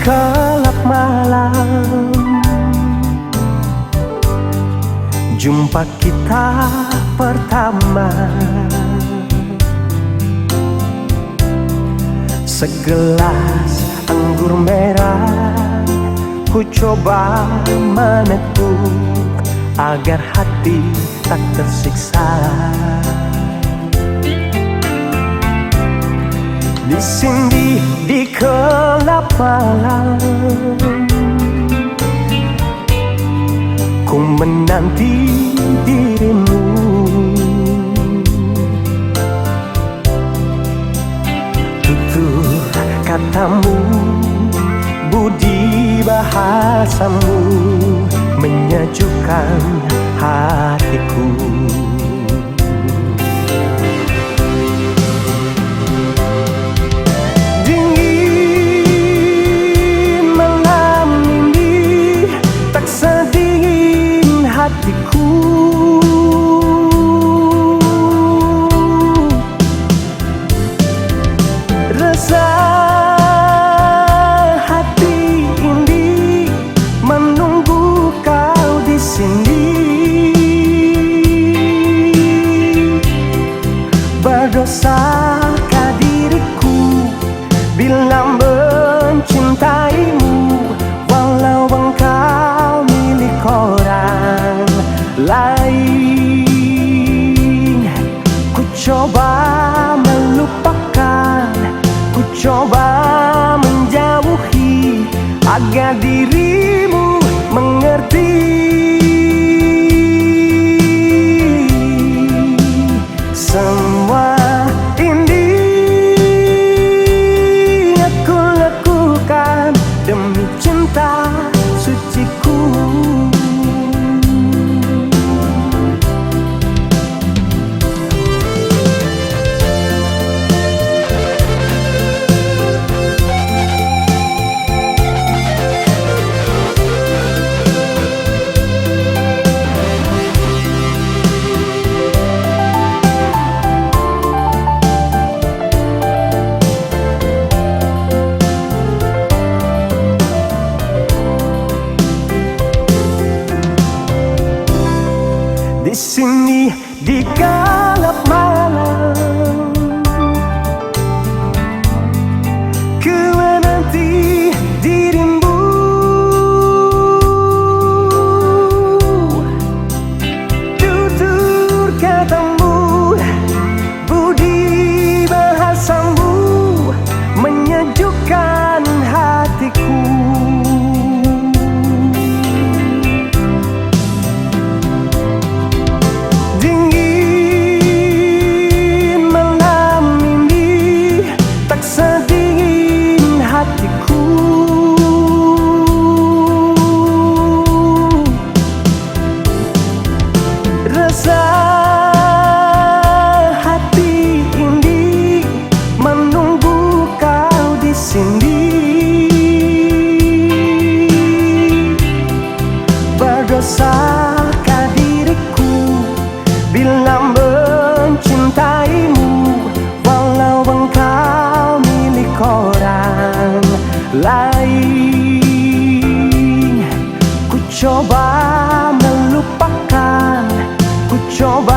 gelap malam, jumpa kita pertama. Segelas anggur merah ku coba meneguk agar hati tak tersiksa. Di sini di gelap malam, ku menanti dirimu. Tutur katamu, budi bahasamu menyejukkan hatiku. Hatiku rasa hati ini menunggu kau di sini. Berdosakah diriku bila mencintaimu, walau engkau milik orang lain. Ku coba melupakan, ku coba menjauhi agar dirimu mengerti. Semua ini aku lakukan demi cinta suciku. Di sini di gelap malam, ku menanti dirimu. Tutur katamu, budi bahasamu menyejukkan hatiku. Rasa hati ini menunggu kau di sini. Berdosakah diriku bila mencintaimu, walau engkau milik orang lain. Ku coba melupakan, ku coba